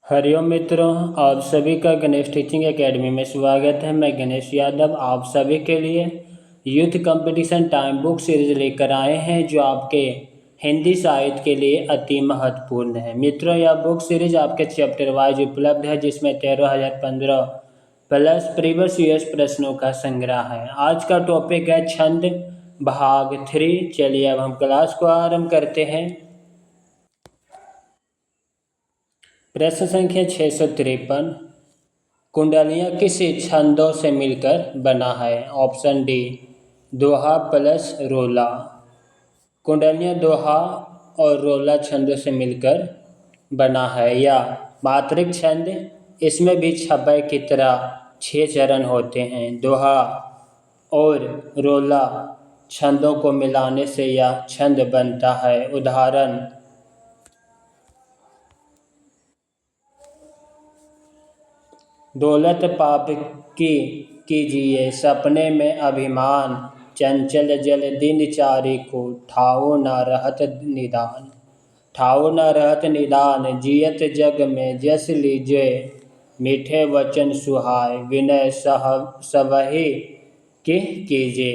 हरिओम मित्रों, आप सभी का गणेश टीचिंग एकेडमी में स्वागत है। मैं गणेश यादव आप सभी के लिए youth competition time book series लेकर आए हैं, जो आपके हिंदी साहित्य के लिए अति महत्वपूर्ण है। मित्रों, यह बुक सीरीज आपके चैप्टर वाइज उपलब्ध है, जिसमें 13,015 प्लस प्रीवियस ईयर्स प्रश्नों का संग्रह है। आज का टॉपिक है छंद भाग 3। चलिए अब हम क्लास को आरंभ करते हैं। प्रश्न संख्या 653। कुंडलियाँ किस छंदों से मिलकर बना है? ऑप्शन डी, दोहा प्लस रोला। कुंडलियाँ दोहा और रोला छंदों से मिलकर बना है। या मात्रिक छंद, इसमें भी छब्बे की तरह 6 चरण होते हैं। दोहा और रोला छंदों को मिलाने से यह छंद बनता है। उदाहरण: दौलत पाप की कीजिए सपने में अभिमान, चंचल जल दिन चारी को ठाओ न रहत निदान। ठाओ न रहत निदान, जियत जग में जस लीजे, मीठे वचन सुहाए विनय सबहि के कीजे।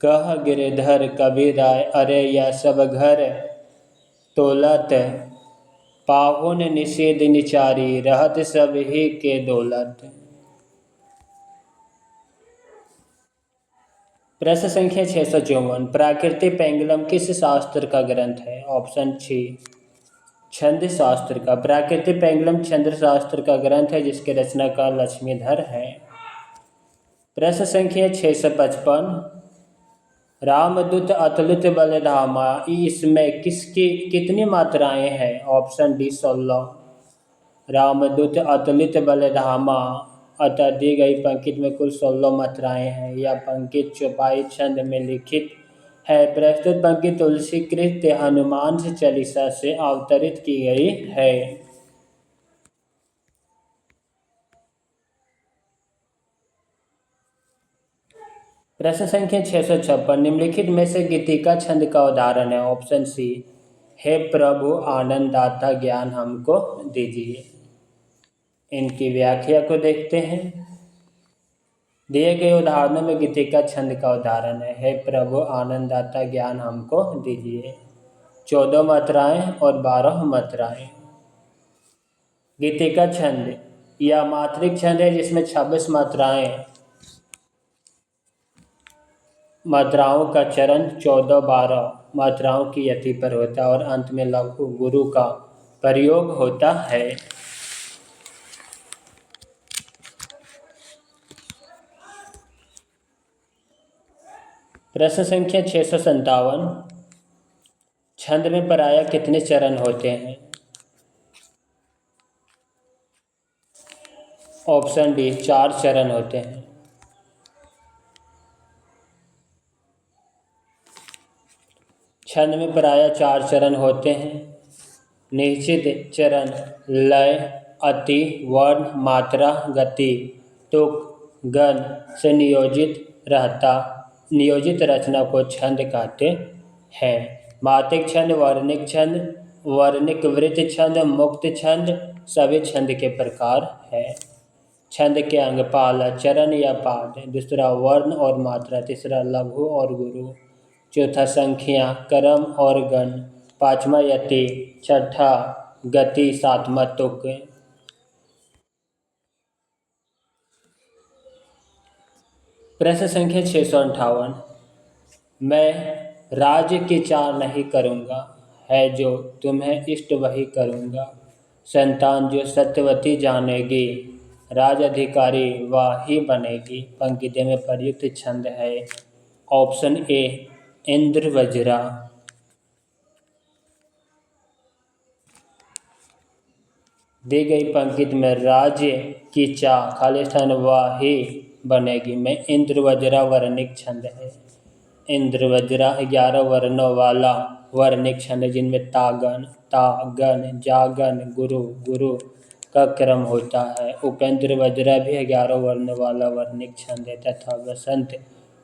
कह गिरधर कबीराय अरे यह सब घर, तोलत पाहुन निषेध निचारी, रहत सब ही के दौलत। प्रश्न संख्या 654। प्राकृतिक पेंगुलम किस शास्त्र का ग्रंथ है? ऑप्शन सी, छंद शास्त्र का। प्राकृतिक पेंगुलम छंद शास्त्र का ग्रंथ है, जिसके रचनाकार लक्ष्मीधर है। प्रश्न संख्या 655। रामदूत अतुलित बलधामा, इसमें किसकी कितनी मात्राएं हैं? Option D 16। रामदूत अतुलित बलधामा अतः दी गई पंक्ति में कुल 16 मात्राएं हैं। यह पंक्ति चौपाई छंद में लिखित है। प्रस्तुत पंक्ति तुलसी कृत हनुमान चालीसा से अवतरित की गई है। प्रश्न संख्या 656। निम्नलिखित में से गीतिका छंद का उदाहरण है? ऑप्शन सी, हे प्रभु आनंददाता ज्ञान हमको दीजिए। इनकी व्याख्या को देखते हैं। दिए गए उदाहरणों में गीतिका छंद का उदाहरण है हे प्रभु आनंददाता ज्ञान हमको दीजिए। 14 मात्राएं और 12 मात्राएं। गीतिका छंद यह मात्रिक छंद है, जिसमें 26 मात्राओं का चरण 14-12 मात्राओं की यति पर होता है और अंत में लघु गुरु का प्रयोग होता है। प्रश्न संख्या 657। छंद में प्रायः कितने चरण होते हैं? ऑप्शन डी, 4 चरण होते हैं। छंद में प्रायः 4 चरण होते हैं। निश्चित चरण लय, अति, वर्ण, मात्रा, गति, तुक, गण से नियोजित रचना को छंद कहते हैं। मात्रिक छंद, वर्णिक छंद, वर्णिक वृत्त छंद, मुक्त छंद सभी छंद के प्रकार है। छंद के अंग पहला चरण या पाद, दूसरा वर्ण और मात्रा, तीसरा लघु और गुरु, चौथा संख्या, क्रम और गण, पांचवा यति, छठा गति, सातवां तुक। प्रश्न संख्या 658। मैं राज्य की चाह नहीं करूँगा, है जो तुम्हें इष्ट वही करूँगा। संतान जो सत्यवती जानेगी, राज अधिकारी वह ही बनेगी। पंक्ति में प्रयुक्त छंद है। Option A, Indra Vajra. दी गई पंक्ति में राज्य की चाह खाली स्थान वह ही बनेगी में इंद्र वज्रा वर्णिक छंद है। इंद्र वज्रा 11 वर्णों वाला वर्णिक छंद, जिनमें तागन, तागन, जागन, गुरु, गुरु का क्रम होता है। उपेंद्र वज्रा भी 11 वर्ण वाला वर्णिक छंद है तथा वसंत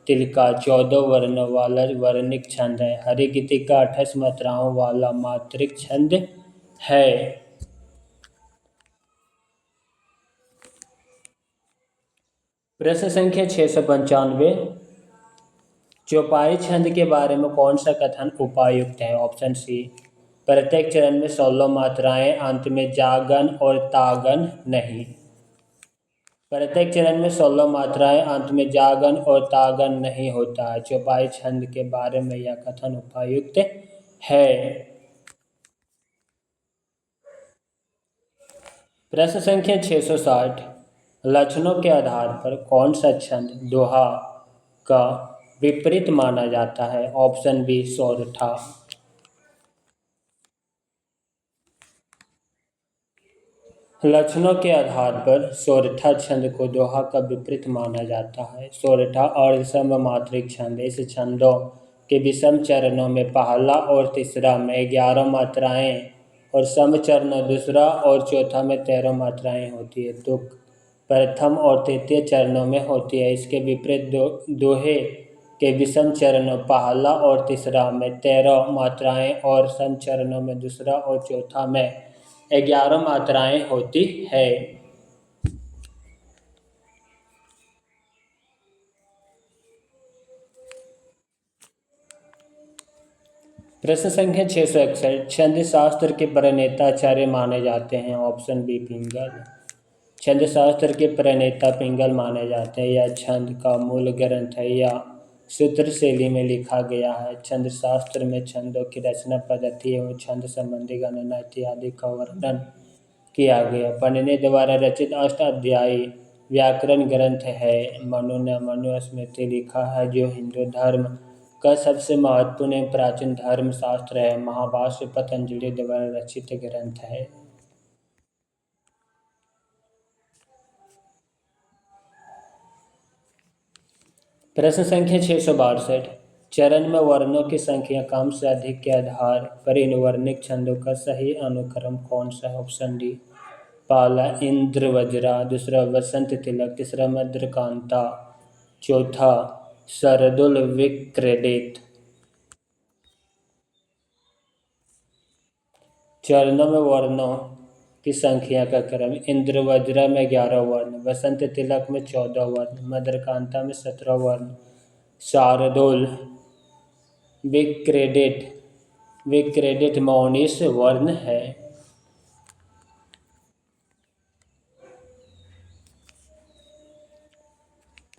तिलका 14 वर्णों वाला वर्णिक छंद है। हरिगीतिका 28 मात्राओं वाला मात्रिक छंद है। प्रश्न संख्या 695। चौपाई छंद के बारे में कौन सा कथन उपायुक्त है? ऑप्शन सी, प्रत्येक चरण में 16 मात्राएं, अंत में जागन और तागन नहीं। प्रत्येक चरण में 16 मात्राएं, अंत में जागन और तागन नहीं होता है। चौपाई छंद के बारे में यह कथन उपायुक्त है। प्रश्न संख्या 660। लक्षणों के आधार पर कौन सा छंद दोहा का विपरीत माना जाता है? Option B, Soratha. लक्षणों के आधार पर सोरठा छंद को दोहा का विपरीत माना जाता है। सोरठा और सममात्रिक छंद। इस छंदों के विषम चरणों में पहला और तीसरा में 11 मात्राएं और सम चरणों दूसरा और चौथा में 13 मात्राएं होती है। तुक प्रथम और तृतीय चरणों में होती है। इसके विपरीत दोहे के विषम चरणों पहला और तीसरा में 13 मात्राएं और सम चरणों में दूसरा और चौथा में 11 मात्राएं होती है। प्रश्न संख्या 661। छंद शास्त्र के प्रणेता आचार्य माने जाते हैं? ऑप्शन बी, पिंगल। छंद शास्त्र के प्रणेता पिंगल माने जाते हैं। यह छंद का मूल ग्रंथ है या सूत्र शैली में लिखा गया है। छंद शास्त्र में छंदों की रचना पद्धति एवं छंद संबंधी गणना इत्यादि का वर्णन किया गया। पन्निनी द्वारा रचित अष्टाध्यायी व्याकरण ग्रंथ है। मनु ने मनुस्मृति लिखा है जो हिंदू धर्म का सबसे महत्वपूर्ण एवं प्राचीन धर्म शास्त्र है। महाभाष्य पतंजलि द्वारा रचित ग्रंथ है। प्रश्न संख्या 662। चरण में वर्णों की संख्या कम से अधिक के आधार पर इन वर्णिक छंदों का सही अनुक्रम कौन सा है? ऑप्शन डी, पहला इंद्रवज्रा, दूसरा वसंत तिलक, तीसरा मध्यकांता, चौथा शरदुल विक्रीडित। चरणों में वर्णों की संख्या का क्रम। इंद्रवज्रा में 11 वर्ण, वसंत तिलक में 14 वर्ण, मध्यकांता में 17 वर्ण, शार्दूल विक्रीडित में 19 वर्ण है।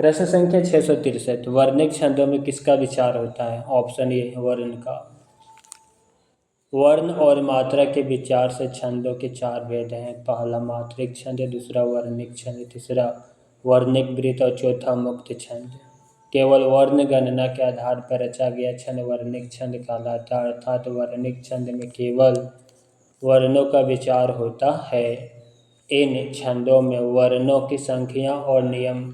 प्रश्न संख्या 663। वर्णिक छंदों में किसका विचार होता है? ऑप्शन ए, वर्ण का। वर्ण और मात्रा के विचार से छंदों के 4 भेद हैं। पहला मात्रिक छंद, दूसरा वर्णिक छंद, तीसरा वर्णिक वृत्त और चौथा मुक्त छंद। केवल वर्ण गणना के आधार पर रचा गया छंद वर्णिक छंद कहलाता है, अर्थात वर्णिक छंद में केवल वर्णों का विचार होता है। इन छंदों में वर्णों की संख्या और नियम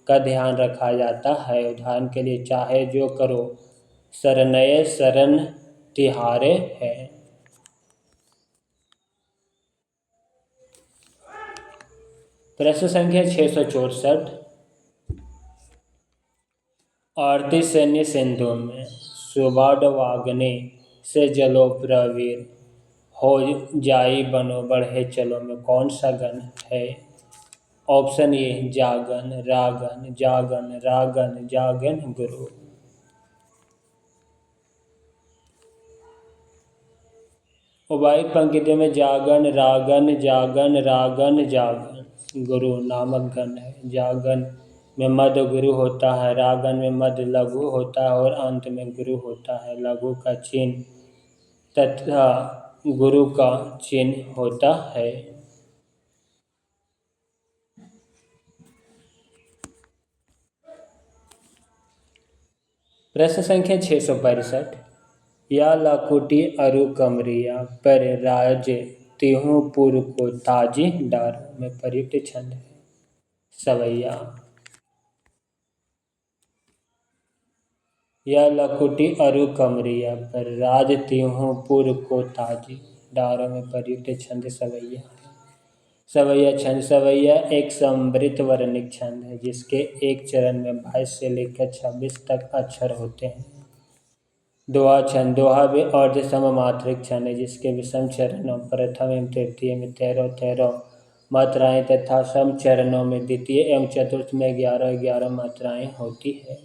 का ध्यान रखा जाता है। उदाहरण के लिए, चाहे जो करो शरणय शरण तिहारे है। प्रश्न संख्या 664। आरती सैन्य सिंधु में सुबाडवाग्ने से जलो प्रवीर हो जाई बनो बढ़े चलो में कौन सा गण है? ऑप्शन ए, जागन, रागन, जागन, रागन, जागन, गुरु। उबाई पंक्तियों में जागन, रागन, जागन, रागन, जागन, गुरु नामक गण है। जागन में मध्य गुरु होता है, रागन में मध्य लघु होता है और अंत में गुरु होता है। लघु का चिन्ह तथा गुरु का चिन्ह होता है। प्रश्न संख्या 665। या लाकुटी अरु कमरिया पर राज तिहु पुर को ताजी डार में प्रयुक्त छंद है सवैया। या लकुटी अरु कमरिया पर राज तिहु पुर को ताजी डारों में प्रयुक्त छंद सवैया है। सवैया छंद। सवैया एक समवृत्त वर्णिक छंद है जिसके एक चरण में 22 से लेकर 26 तक अक्षर होते हैं। दोहा छंद। दोहा भी अर्ध सममात्रिक छंद है जिसके विषम चरणों प्रथम एवं तृतीय में 13-13 मात्राएं तथा सम चरणों में द्वितीय एवं चतुर्थ में 11-11 मात्राएं होती है।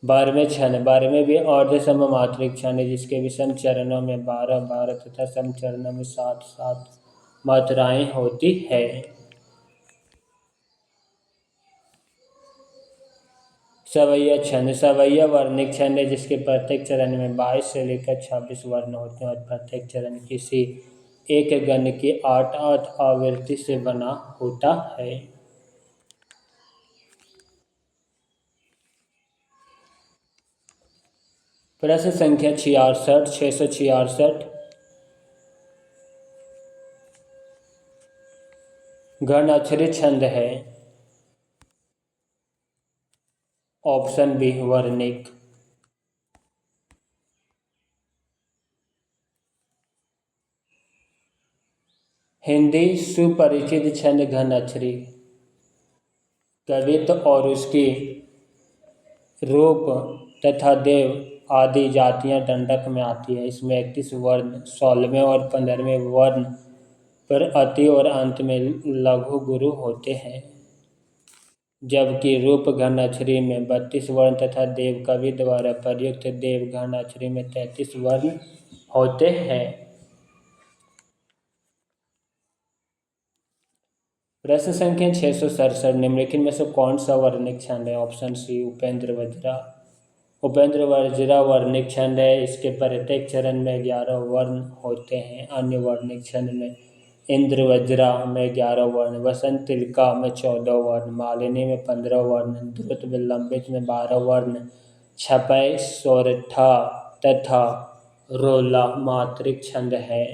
12वें छंद, 12वें भी अर्ध सममात्रिक छंद है जिसके विषम चरणों में 12-12 तथा सम चरणों में 7-7 मात्राएं होती है। सवैया छंद, सवैया वर्णिक छंद है जिसके प्रत्येक चरण में 22 से लेकर 26 वर्ण होते हैं और प्रत्येक चरण किसी एक गण की 8-8 आवृत्ति से बना होता है। प्रश्न संख्या 66, 666। गण अक्षरी छंद है। Option B वर्णिक। हिंदी सुपरिचित छंद घन अक्षरी। कवित्व और उसकी रूप तथा देव आदि जातियां दंडक में आती है। इसमें 31 वर्ण 16वें और 15वें वर्ण पर अति और अंत में लघु गुरु होते हैं, जबकि रूप घन अक्षरी में 32 वर्ण तथा देव कवि द्वारा प्रयुक्त देव घन अक्षरी में 33 वर्ण होते हैं। प्रश्न संख्या 667, निम्नलिखित में से कौन सा वर्णिक छंद है? Option C Upendra Vajra. उपेंद्र वज्रा वर्णिक छंद है। इसके प्रत्येक चरण में 11 वर्ण होते हैं। अन्य वर्णिक छंद में इंद्र वज्रा में 11 वर्ण, वसंत तिलका में 14 वर्ण, मालिनी में 15 वर्ण, द्रुत विलंबित में 12 वर्ण, छपै सोरठा तथा रोला मात्रिक छंद है।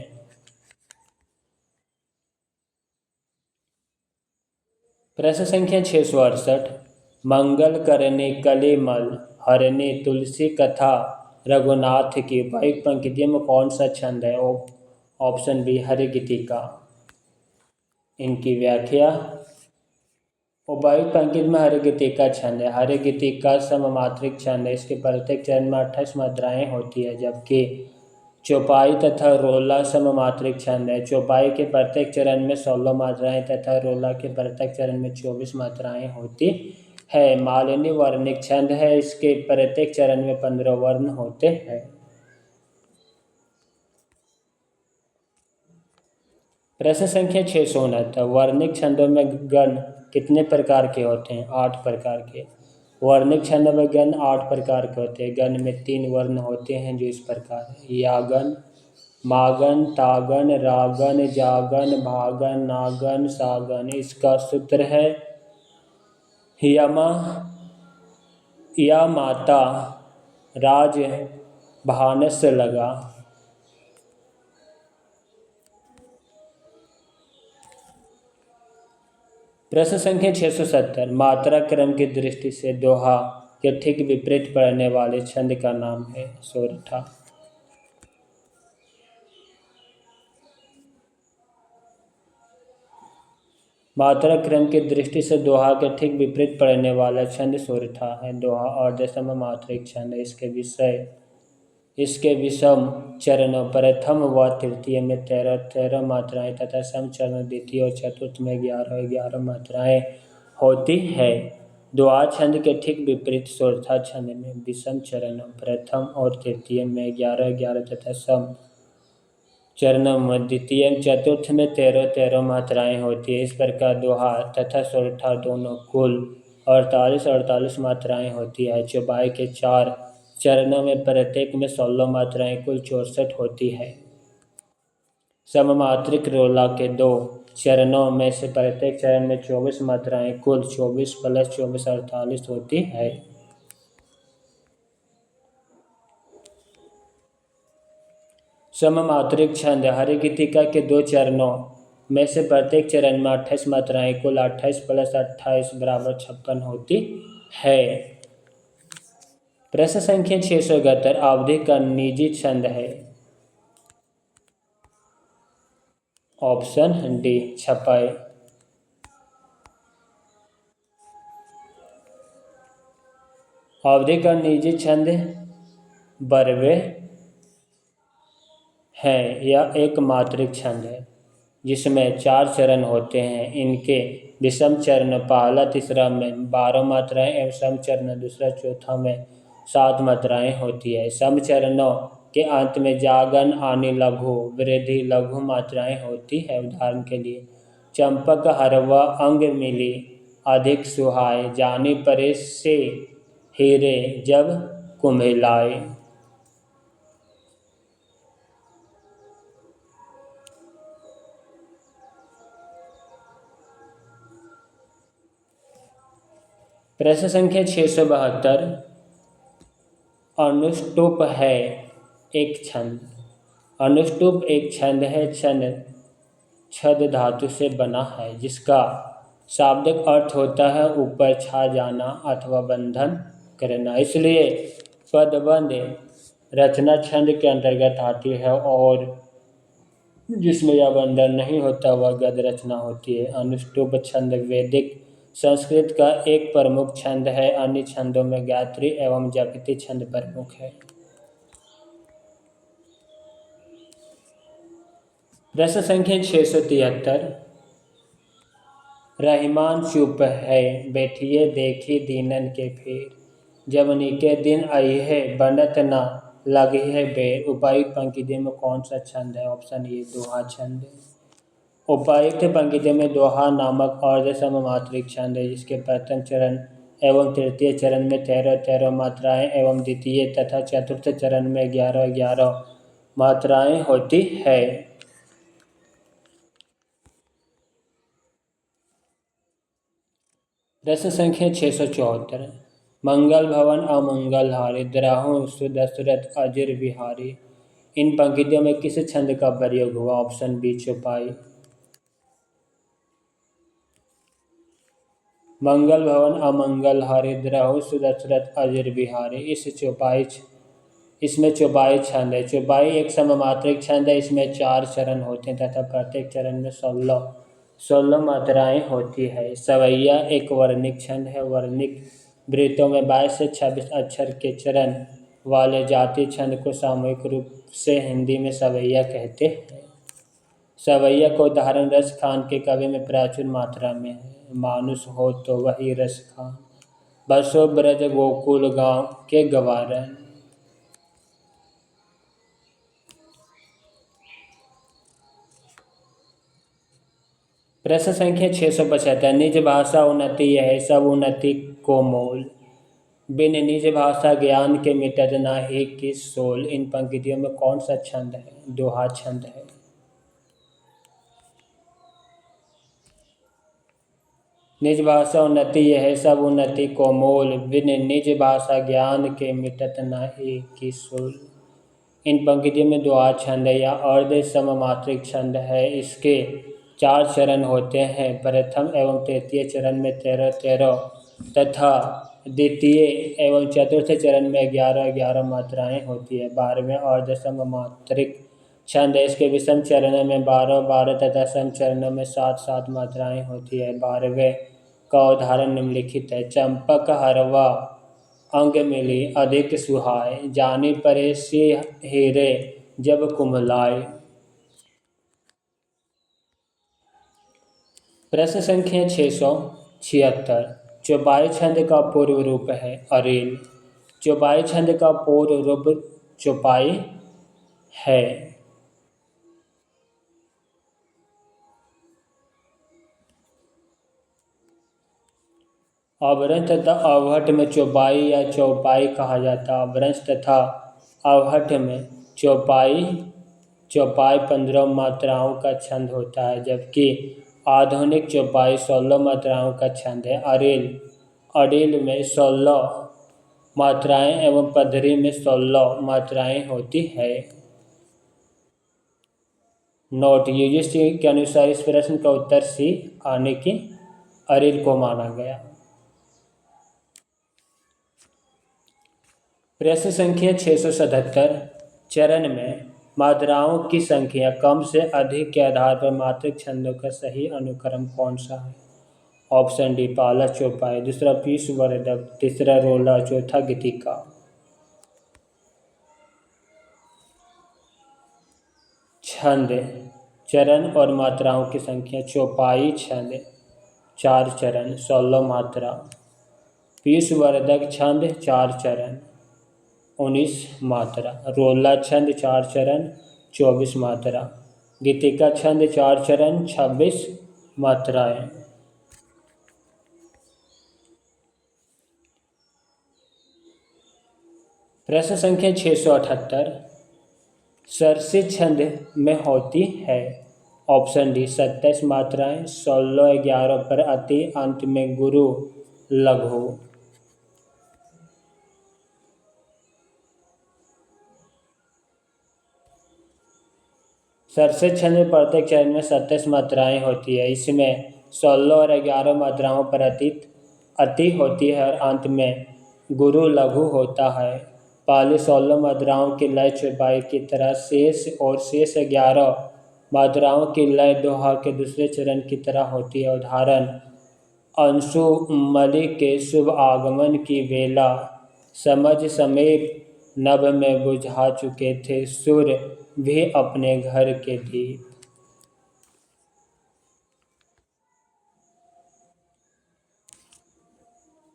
प्रश्न संख्या 668, मंगल करनी कलिमल हरनी तुलसी कथा रघुनाथ की उपयुक्त पंक्तियों में कौन सा छंद है? Option B Harigitika. इनकी व्याख्या। उपयुक्त पंक्ति में हरिगीतिका छंद है। हरिगीतिका सममात्रिक छंद है। इसके प्रत्येक चरण में 28 मात्राएं होती है, जबकि चौपाई तथा रोला सममात्रिक छंद है। चौपाई के प्रत्येक चरण में 16 मात्राएं तथा रोला के प्रत्येक चरण में 24 मात्राएं होती है। मालिनी वर्णिक छंद है। इसके प्रत्येक चरण में 15 वर्ण होते हैं। प्रश्न संख्या 669, वर्णिक छंदों में गण कितने प्रकार के होते हैं? 8 प्रकार के। वर्णिक छंदों में गण 8 प्रकार के होते हैं। गण में 3 वर्ण होते हैं जो इस प्रकार है: यागन, मागन, तागन, रागन, जागन, भागन, नागन, सागन। इसका सूत्र है यमा या माता राज भानस लगा। प्रश्न संख्या 670, मात्रा क्रम की दृष्टि से दोहा के ठीक विपरीत पड़ने वाले छंद का नाम है सोरठा। मात्रा क्रम की दृष्टि से दोहा के ठीक विपरीत पड़ने वाला छंद सोरठा है। दोहा अर्ध सममात्रिक छंद है। इसके विषम चरणों प्रथम व तृतीय में 13-13 मात्राएं तथा सम चरण द्वितीय और चतुर्थ में 11-11 मात्राएं होती है। दोहा छंद के ठीक विपरीत सोरठा छंद में विषम चरणों प्रथम और तृतीय में 11-11 तथा सम चरणों में द्वितीय चतुर्थ में 13-13 मात्राएं होती है। इस प्रकार दोहा तथा सोरठा दोनों कुल 48-48 मात्राएं होती है। चौपाई के 4 चरणों में प्रत्येक में 16 मात्राएं कुल 64 होती है। सममात्रिक रोला के 2 चरणों में से प्रत्येक चरण में 24 मात्राएं कुल 24 + 24 48 होती है। सममात्रिक छंद हरिगीतिका के 2 चरणों में से प्रत्येक चरण में 28 मात्राएं कुल 28 + 28 = 56 होती है। प्रश्न संख्या 671, अवधि का निजी छंद है। ऑप्शन डी छपाई। अवधि का निजी छंद बरवे है या एक मात्रिक छंद है। जिसमें 4 चरण होते हैं। इनके विषम चरण पहला तीसरा में 12 मात्राएं एवं सम चरण दूसरा चौथा में 7 मात्राएं होती है। सम चरणों के अंत में जागन आनी लघु वृद्धि लघु मात्राएं होती है। उदाहरण के लिए चंपक हरवा अंग मिली अधिक सुहाए जानी परे से हीरे जब कुम्हेलाए। प्रश्न संख्या 672 अनुष्टुप है एक छंद। अनुष्टुप एक छंद है। छंद छद धातु से बना है जिसका शाब्दिक अर्थ होता है ऊपर छा जाना अथवा बंधन करना। इसलिए पदबंध रचना छंद के अंतर्गत आती है और जिसमें यह बंधन नहीं होता वह गद्य रचना होती है। अनुष्टुप छंद वैदिक संस्कृत का एक प्रमुख छंद है। अन्य छंदों में गायत्री एवं जपति छंद प्रमुख है। प्रश्न संख्या 673 रहीमान चुप है बैठिए देखी दीनन के फेर जवनी के दिन आई है बनत ना लगी है बेर। उपायुक्त पंक्ति में कौन सा छंद है? ऑप्शन ए दोहा छंद। उपायुक्त पंक्ति में दोहा नामक अर्ध सममात्रिक छंद है जिसके प्रथम चरण एवं तृतीय चरण में 13-13 मात्राएं एवं द्वितीय तथा चतुर्थ चरण में 11-11 मात्राएं होती है। प्रश्न संख्या 674 मंगल भवन अमंगल हारे द्राहु सुदशरथ अजिर विहारी। इन पंक्तियों में किस छंद का प्रयोग हुआ? ऑप्शन बी चौपाई। मंगल भवन अमंगल हारे द्राहु सुदशरथ अजिर विहारी इसमें चौपाई छंद है। चौपाई एक सममात्रिक छंद है। इसमें 4 चरण होते हैं तथा प्रत्येक चरण में 16 मात्राएं होती है। सवैया एक वर्णिक छंद है। वर्णिक वृत्तों में 22 से 26 अक्षर के चरण वाले जाति छंद को सामूहिक रूप से हिंदी में सवैया कहते हैं। सवैया का उदाहरण रस खान के कवि में प्रचुर मात्रा में है। मानुष हो तो वही रस खान बसो ब्रज गोकुल गांव के गवारन। प्रश्न संख्या 675 निज भाषा उन्नति यह सब उन्नति को मोल बिन निज भाषा ज्ञान के मिटत नाही की सोल। इन पंक्तियों में कौन सा छंद है? दोहा छंद है। निज भाषा उन्नति यह सब उन्नति को मोल बिन निज भाषा ज्ञान के मिटत नाही की सोल। इन पंक्तियों में दोहा छंद है या अर्ध सममात्रिक छंद है। इसके 4 चरण होते हैं। प्रथम एवं तृतीय चरण में 13-13 तथा द्वितीय एवं चतुर्थ चरण में 11-11 मात्राएं होती है। 12वें अर्ध सममात्रिक छंद है। इसके विषम चरणों में 12-12 तथा सम चरणों में 7-7 मात्राएं होती है। 12वें का उदाहरण निम्नलिखित है। चंपक हरवा अंग मिली अधिक सुहाए जानी परे से हीरे जब कुम्हलाए। प्रश्न संख्या 676 चौपाई छंद का पूर्व रूप है अरेल। चौपाई छंद का पूर्व रूप चौपाई है। अवरंश तथा अवहट में चौपाई या चौपाई कहा जाता है। अवरंश तथा अवहट में चौपाई 15 मात्राओं का छंद होता है जबकि आधुनिक चौपाई 16 मात्राओं का छंद है। अरेल में 16 मात्राएं एवं पधरी में 16 मात्राएं होती है। नोट यूजीसी के अनुसार इस प्रश्न का उत्तर सी आने की अरेल को माना गया। प्रश्न संख्या 677 चरण में मात्राओं की संख्या कम से अधिक के आधार पर मात्रिक छंदों का सही अनुक्रम कौन सा है? ऑप्शन डी पहला चौपाई दूसरा पीस वर्धक तीसरा रोला चौथा गीतिका। चरण और मात्राओं की संख्या। चौपाई छंद 4 चरण 16 मात्रा। विषवर्धक छंद 4 चरण 19 मात्रा। रोला छंद 4 चरण 24 मात्रा। गीतिका छंद 4 चरण 26 मात्राएं। प्रश्न संख्या 678 सरसी छंद में होती है। ऑप्शन डी 27 मात्राएं, 16 11 पर अति, अंत में गुरु लघु। सरसी छंद में प्रत्येक चरण में 27 मात्राएं होती है। इसमें 16 और 11 मात्राओं पर अति होती है और अंत में गुरु लघु होता है। पहली 16 मात्राओं की लय चौपाई की तरह शेष 11 मात्राओं की लय दोहा के दूसरे चरण की तरह होती है। उदाहरण अंशुमलि के शुभ आगमन की वेला, समझ समीप नभ में बुझा चुके थे सूर्य भी अपने घर के दीप।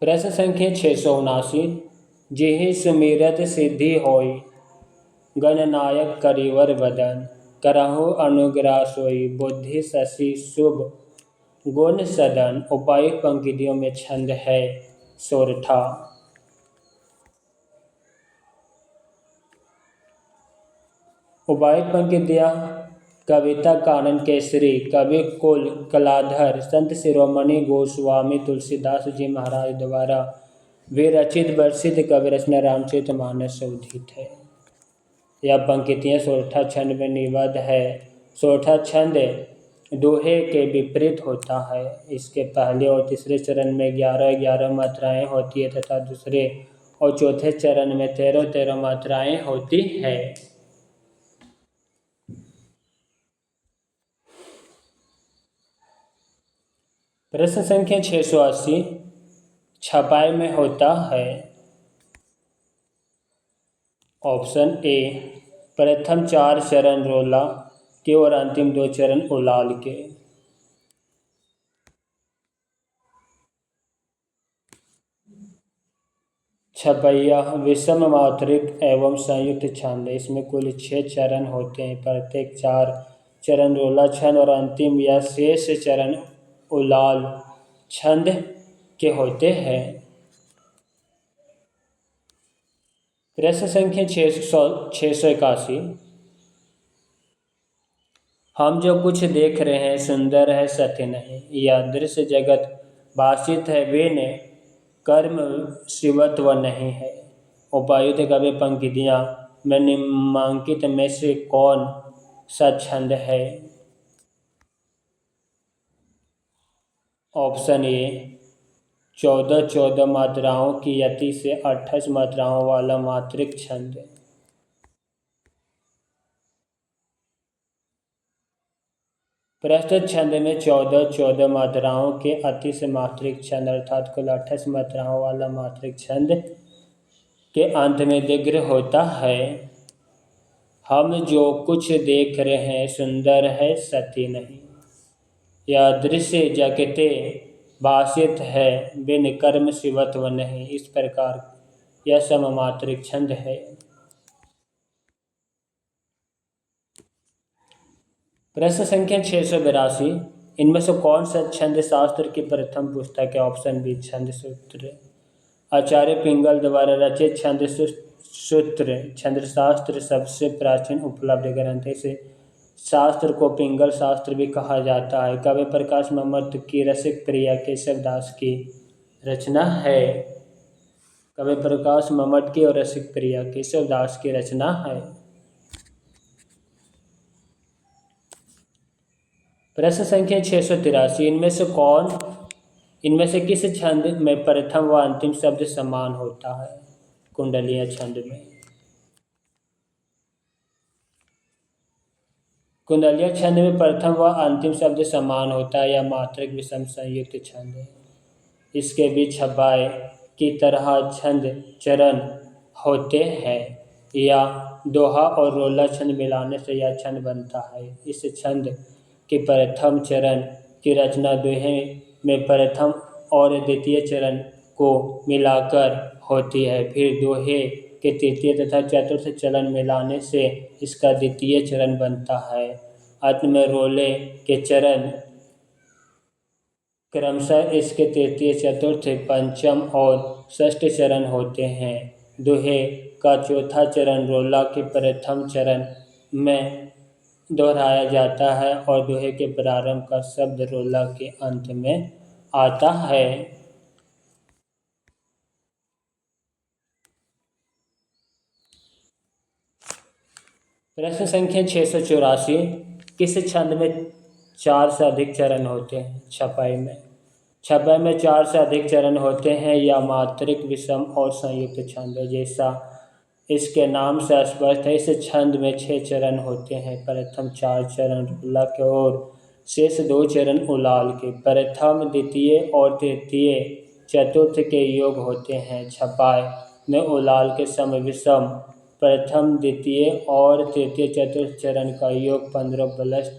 प्रश्न संख्या 679 जेहि सुमिरत सिद्धि होई, गणनायक करिवर वदन, करहु अनुग्रह सोई, बुद्धि शशि शुभ गुण सदन। उपायुक्त पंक्तियों में छंद है सोरठा। उपायुक्त पंक्तियाँ कविता कानन केसरी, कवि कुल कलाधर, संत शिरोमणि गोस्वामी तुलसीदास जी महाराज द्वारा विरचित प्रसिद्ध कवि रचना रामचरितमानस से उद्धृत है। यह पंक्तियाँ सोरठा छंद में निबद्ध है। सोरठा छंद दोहे के विपरीत होता है। इसके पहले और तीसरे चरण में 11-11 मात्राएं होती है तथा दूसरे और चौथे चरण में 13-13 मात्राएं होती है। प्रश्न संख्या 680 छपाई में होता है। ऑप्शन ए प्रथम 4 चरण रोला के और अंतिम 2 चरण उलाल के। छपैया विषम मात्रिक एवं संयुक्त छंद। इसमें कुल 6 चरण होते हैं। प्रत्येक 4 चरण रोला छंद और अंतिम या शेष चरण उलाल छंद के होते हैं। प्रश्न संख्या 681 हम जो कुछ देख रहे हैं सुंदर है सत्य नहीं, यह दृश्य जगत भाषित है विन कर्म शिवत्व नहीं है। उपायुक्त कवि पंक्तियाँ में निम्नांकित में से कौन सा छंद है। ऑप्शन ए 14-14 मात्राओं की यति से 28 मात्राओं वाला मात्रिक छंद। प्रस्तुत छंद में 14-14 मात्राओं के अति से मात्रिक छंद अर्थात कुल 28 मात्राओं वाला मात्रिक छंद के अंत में दीर्घ होता है। हम जो कुछ देख रहे हैं सुंदर है सत्य नहीं, यह दृश्य जगते भाषित है बिन कर्म शिवत्व नहीं। इस प्रकार यह सममात्रिक छंद है। प्रश्न संख्या 682 इनमें से कौन सा छंद शास्त्र की प्रथम पुस्तक है। ऑप्शन बी छंद सूत्र। आचार्य पिंगल द्वारा रचित छंद सूत्र छंद शास्त्र सबसे प्राचीन उपलब्ध ग्रंथ है। इसे शास्त्र को पिंगल शास्त्र भी कहा जाता है। कवि प्रकाश मम्मट की रसिक प्रिया केशवदास की रचना है। कवि प्रकाश मम्मट की और रसिक प्रिया केशवदास की रचना है। प्रश्न संख्या 683 इनमें से किस छंद में प्रथम व अंतिम शब्द समान होता है। कुंडलिया छंद में। कुंडलिया छंद में प्रथम व अंतिम शब्द समान होता है। यह मात्रिक विषम संयुक्त छंद है। इसके बीच छपाई की तरह छंद चरण होते हैं। या दोहा और रोला छंद मिलाने से यह छंद बनता है। इस छंद के प्रथम चरण की रचना दोहे में प्रथम और द्वितीय चरण को मिलाकर होती है। फिर दोहे के तृतीय तथा चतुर्थ चरण मिलाने से इसका द्वितीय चरण बनता है। अंत में रोले के चरण क्रमशः इसके तृतीय, चतुर्थ, पंचम और षष्ठ चरण होते हैं। दोहे का चौथा चरण रोला के प्रथम चरण में दोहराया जाता है और दोहे के प्रारंभ का शब्द रोला के अंत में आता है। प्रश्न संख्या 684। किस छंद में 4 से अधिक चरण होते हैं? छपाई में 4 से अधिक चरण होते हैं। या मात्रिक, विषम और संयुक्त छंद है। जैसा इसके नाम से स्पष्ट है, इस छंद में 6 चरण होते हैं। प्रथम 4 चरण रोला के और शेष 2 चरण उलाल के। प्रथम, द्वितीय और तृतीय चतुर्थ के योग होते हैं। छपाई में उलाल के सम विषम प्रथम, द्वितीय और तृतीय चतुर्थ चरण का योग 15 +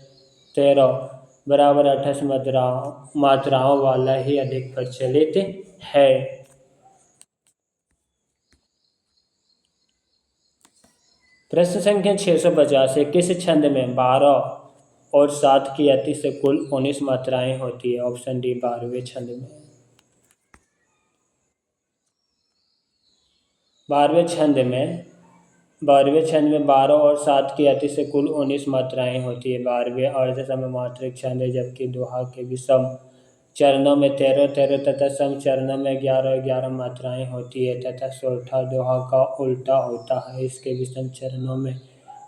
13 बराबर 28 मात्राओं वाला ही अधिक प्रचलित है। प्रश्न संख्या 685। किस छंद में 12 और 7 की अति से कुल 19 मात्राएं होती है? ऑप्शन डी 12वें छंद में। 12वें छंद में 12 और 7 की अति से कुल 19 मात्राएं होती है। 12वें अर्ध सममात्रिक छंद है, जबकि दोहा के विषम चरणों में 13 तथा सम चरणों में 11 मात्राएं होती है तथा चौथा दोहा का उल्टा होता है। इसके विषम चरणों में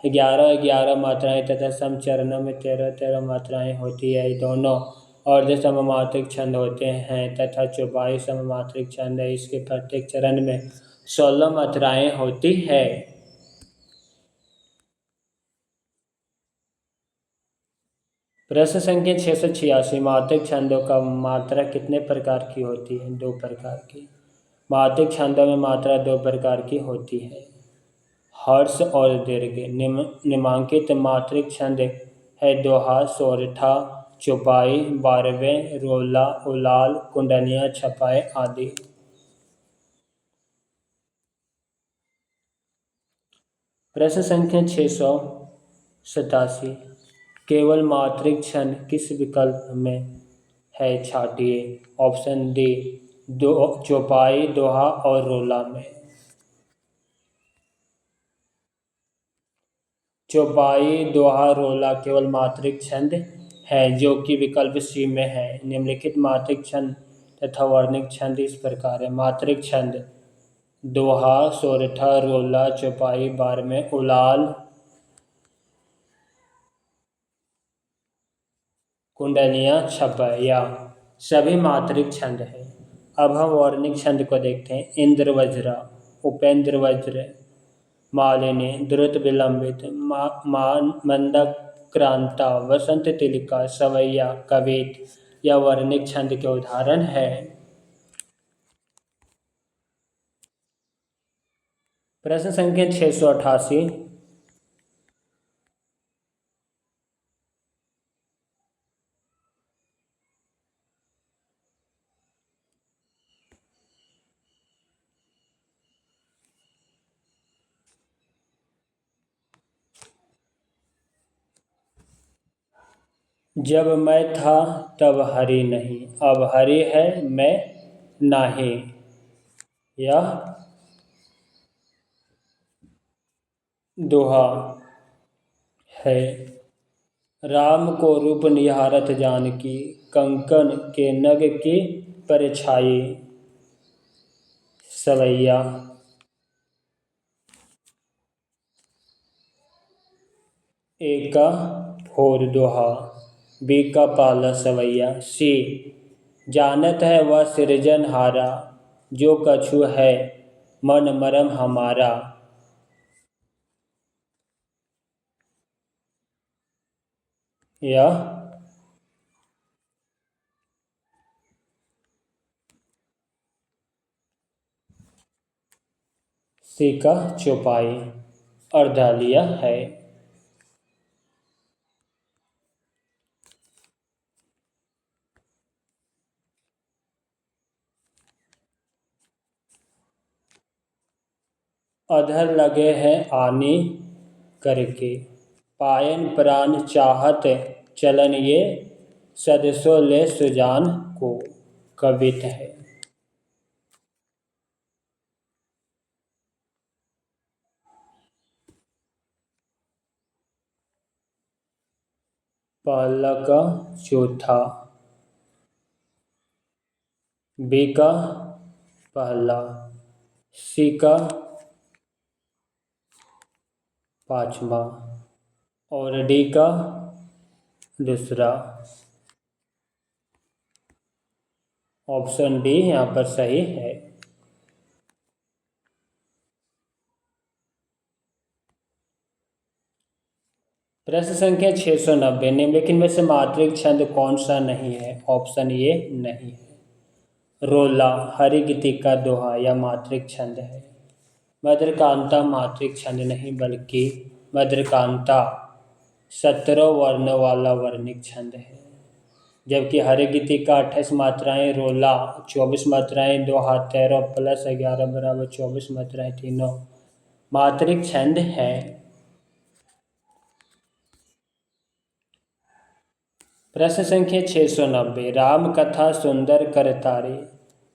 11 मात्राएं तथा सम चरणों में 13 मात्राएं होती है। दोनों अर्ध सममात्रिक छंद होते हैं तथा चौपाई सममात्रिक छंद है। इसके प्रत्येक चरण में 16 मात्राएं होती है। प्रश्न संख्या 686। मात्रिक छंदों का मात्रा कितने प्रकार की होती है? 2 प्रकार की। मात्रिक छंदों में मात्रा 2 प्रकार की होती है, हर्ष और दीर्घ। निम्नांकित मात्रिक छंद है दोहा, सोरठा, चौपाई, 12वें, रोला, उलाल, कुंडलियाँ, छपाई आदि। प्रश्न संख्या 687। केवल मात्रिक छंद किस विकल्प में है? छाटिए। ऑप्शन डी चौपाई, दोहा और रोला में। चौपाई, दोहा, रोला केवल मात्रिक छंद है जो कि विकल्प सी में है। निम्नलिखित मात्रिक छंद तथा वर्णिक छंद इस प्रकार है। मात्रिक छंद दोहा, सोरठा, रोला, चौपाई, 12वें, उलाल, कुंडलियाँ, छपाइयाँ सभी मात्रिक छंद है। अब हम वर्णिक छंद को देखते हैं। इंद्र वज्र, उपेंद्र वज्र, मालिनी, द्रुत विलंबित, मंदक्रांता, वसंत तिलिका, सवैया, कवित या वर्णिक छंद के उदाहरण है। प्रश्न संख्या 688। जब मैं था तब हरि नहीं, अब हरि है मैं नाही। यह दोहा है। राम को रूप निहारत जानकी, कंकन के नग की परछाई। सवैया। ए का भोर दोहा, बी का पाला सवैया। सी जानत है वह सृजनहारा, जो कछु है मन मरम हमारा। यह सी का चौपाई। अर्धालिया है। अधर लगे हैं आने करके, पायन प्राण चाहत चलन ये, सदसो ले सुजान को। कवित है। पहला का चौथा, बी का पहला, सी का पांचवा और डी का दूसरा। ऑप्शन डी यहाँ पर सही है। प्रश्न संख्या 690, निम्नलिखित में से मात्रिक छंद कौन सा नहीं है? ऑप्शन ए नहीं है। रोला हरिगीति का दोहा या मात्रिक छंद है। मधुरकांता मात्रिक छंद नहीं बल्कि मधुरकांता 17 वर्ण वाला वर्णिक छंद है, जबकि हरिगीति का 28 मात्राएं, रोला 24 मात्राएं, दोहा 13 + 11 = 24 मात्राएं, तीनों मात्रिक छंद है। प्रश्न संख्या 690, राम कथा सुंदर करतारे,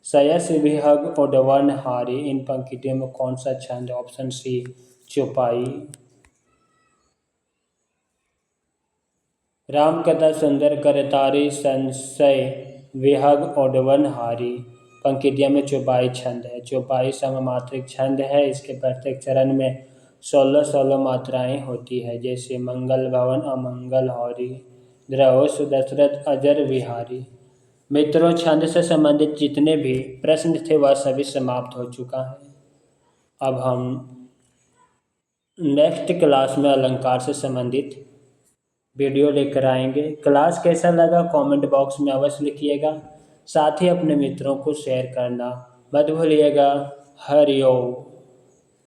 सयस विहग उडवन हारे, इन पंक्तियों में कौन सा छंद? ऑप्शन सी चौपाई। राम कथा सुंदर करतारी, संशय विहग उडवन हारी, पंक्तियों में चौपाई छंद है। चौपाई सममात्रिक छंद है। इसके प्रत्येक चरण में 16-16 मात्राएं होती है, जैसे मंगल भवन अमंगल हौरी, द्रहो सुदशरथ अजर विहारी। मित्रों, छंद से संबंधित जितने भी प्रश्न थे वह सभी समाप्त हो चुका है। अब हम नेक्स्ट क्लास में अलंकार से संबंधित वीडियो लेकर आएंगे। क्लास कैसा लगा कमेंट बॉक्स में अवश्य लिखिएगा। साथ ही अपने मित्रों को शेयर करना मत भूलिएगा। हरि ओम।